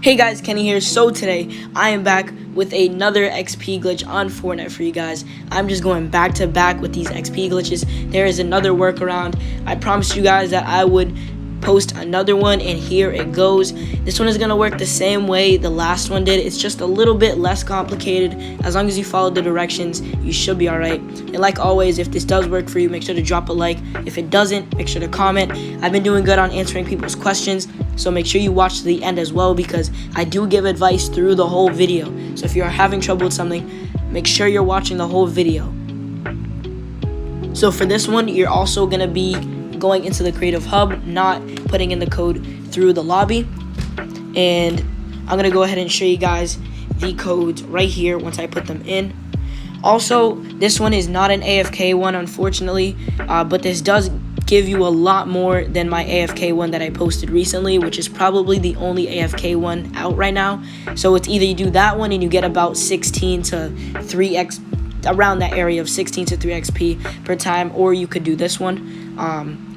Hey guys, Kenny here. So today I am back with another XP glitch on Fortnite for you guys. I'm just going back to back with these XP glitches. There is another workaround. I promised you guys that I would post another one, and here it goes. This one is going to work the same way the last one did. It's just a little bit less complicated. As long as you follow the directions, you should be alright. And like always, if this does work for you, make sure to drop a like. If it doesn't, make sure to comment. I've been doing good on answering people's questions, so make sure you watch to the end as well, because I do give advice through the whole video. So if you are having trouble with something, make sure you're watching the whole video. So for this one, you're also going to be going into the creative hub, not putting in the code through the lobby. And I'm going to go ahead and show you guys the codes right here once I put them in. Also, this one is not an AFK one, unfortunately, but this does give you a lot more than my AFK one that I posted recently, which is probably the only AFK one out right now. So it's either you do that one and you get about 16 to 3x, around that area of 16 to 3 XP per time, or you could do this one.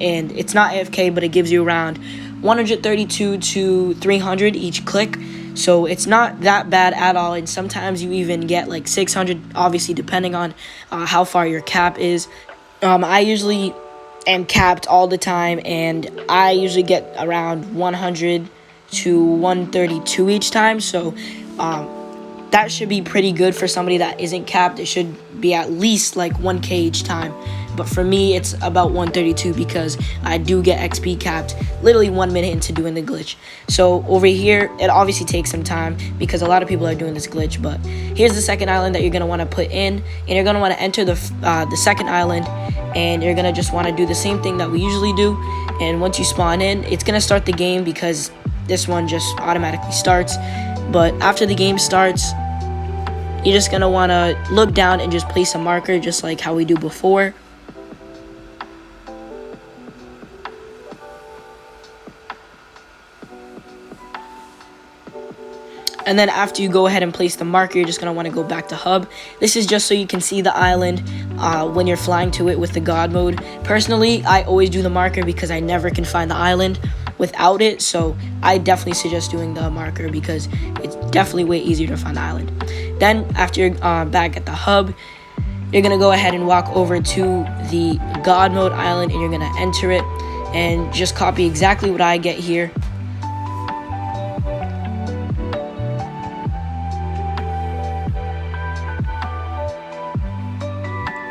And it's not AFK, but it gives you around 132 to 300 each click. So it's not that bad at all, and sometimes you even get like 600, obviously depending on how far your cap is. I usually am capped all the time, and I usually get around 100 to 132 each time. So that should be pretty good for somebody that isn't capped. It should be at least like 1k each time, but for me it's about 132 because I do get XP capped literally 1 minute into doing the glitch. So over here, it obviously takes some time because a lot of people are doing this glitch, but here's the second island that you're going to want to put in, and you're going to want to enter the second island, and you're going to just want to do the same thing that we usually do. And once you spawn in, it's going to start the game because this one just automatically starts. But after the game starts, you're just going to want to look down and just place a marker, just like how we do before. And then after you go ahead and place the marker, you're just going to want to go back to hub. This is just so you can see the island when you're flying to it with the God mode. Personally, I always do the marker because I never can find the island without it. So I definitely suggest doing the marker because it's definitely way easier to find the island. Then after you're back at the hub, you're going to go ahead and walk over to the God mode island, and you're going to enter it and just copy exactly what I get here.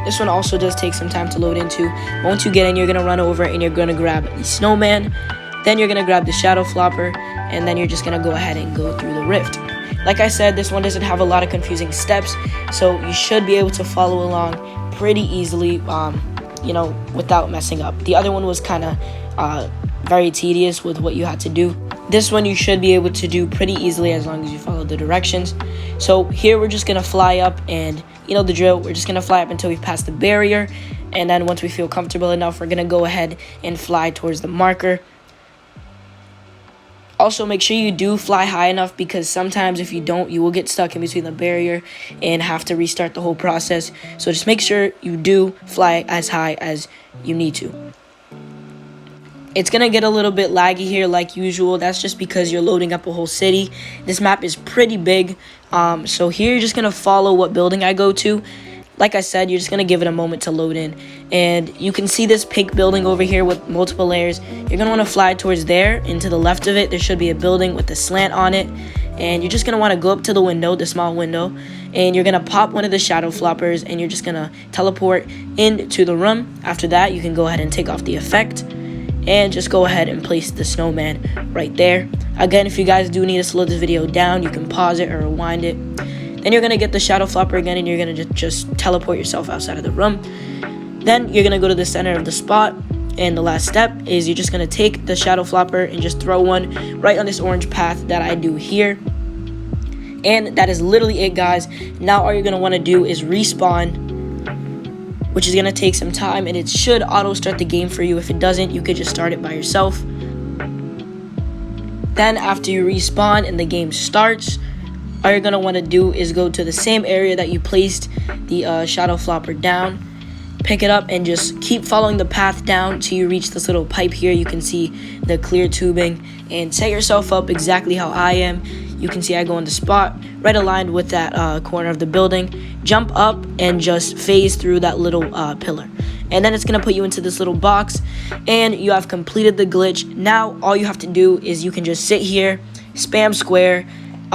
This one also does take some time to load into. Once you get in, you're going to run over and you're going to grab the snowman. Then you're going to grab the shadow flopper, and then you're just going to go ahead and go through the rift. Like I said, this one doesn't have a lot of confusing steps, so you should be able to follow along pretty easily, without messing up. The other one was kind of very tedious with what you had to do. This one you should be able to do pretty easily as long as you follow the directions. So here we're just going to fly up, and you know the drill. We're just going to fly up until we pass the barrier, and then once we feel comfortable enough, we're going to go ahead and fly towards the marker. Also, make sure you do fly high enough, because sometimes if you don't, you will get stuck in between the barrier and have to restart the whole process. So just make sure you do fly as high as you need to. It's going to get a little bit laggy here like usual. That's just because you're loading up a whole city. This map is pretty big. So here you're just going to follow what building I go to. Like I said, you're just going to give it a moment to load in. And you can see this pink building over here with multiple layers. You're going to want to fly towards there, and to the left of it, there should be a building with a slant on it. And you're just going to want to go up to the window, the small window, and you're going to pop one of the shadow floppers, and you're just going to teleport into the room. After that, you can go ahead and take off the effect and just go ahead and place the snowman right there. Again, if you guys do need to slow this video down, you can pause it or rewind it. Then you're going to get the shadow flopper again, and you're going to just teleport yourself outside of the room. Then you're going to go to the center of the spot, and the last step is you're just going to take the shadow flopper and just throw one right on this orange path that I do here. And that is literally it, guys. Now all you're going to want to do is respawn, which is going to take some time, and it should auto start the game for you. If it doesn't, you could just start it by yourself. Then after you respawn and the game starts, all you're going to want to do is go to the same area that you placed the shadow flopper down, pick it up and just keep following the path down till you reach this little pipe here. You can see the clear tubing, and set yourself up exactly how I am. You can see I go in the spot right aligned with that corner of the building, jump up and just phase through that little pillar, and then it's gonna put you into this little box, and you have completed the glitch. Now all you have to do is you can just sit here, spam square.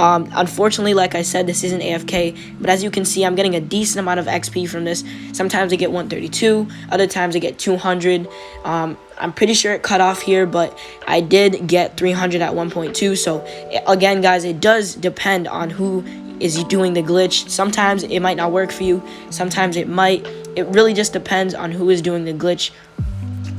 Unfortunately, like I said, this isn't AFK, but as you can see, I'm getting a decent amount of XP from this. Sometimes I get 132, other times I get 200. I'm pretty sure it cut off here, but I did get 300 at 1.2. So again, guys, it does depend on who is doing the glitch. Sometimes it might not work for you, sometimes it might. It really just depends on who is doing the glitch.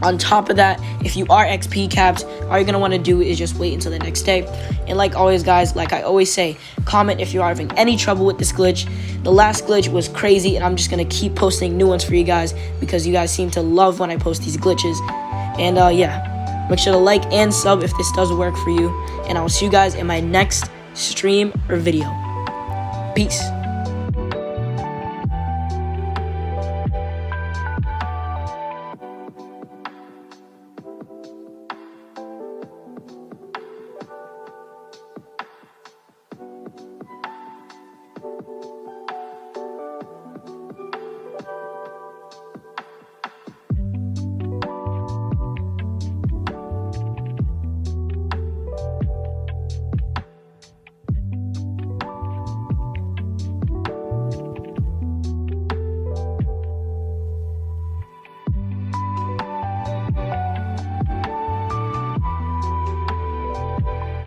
On top of that, if you are XP capped, all you're going to want to do is just wait until the next day. And like always, guys, like I always say, comment if you're having any trouble with this glitch. The last glitch was crazy, and I'm just going to keep posting new ones for you guys because you guys seem to love when I post these glitches. And yeah, make sure to like and sub if this does work for you. And I will see you guys in my next stream or video. Peace.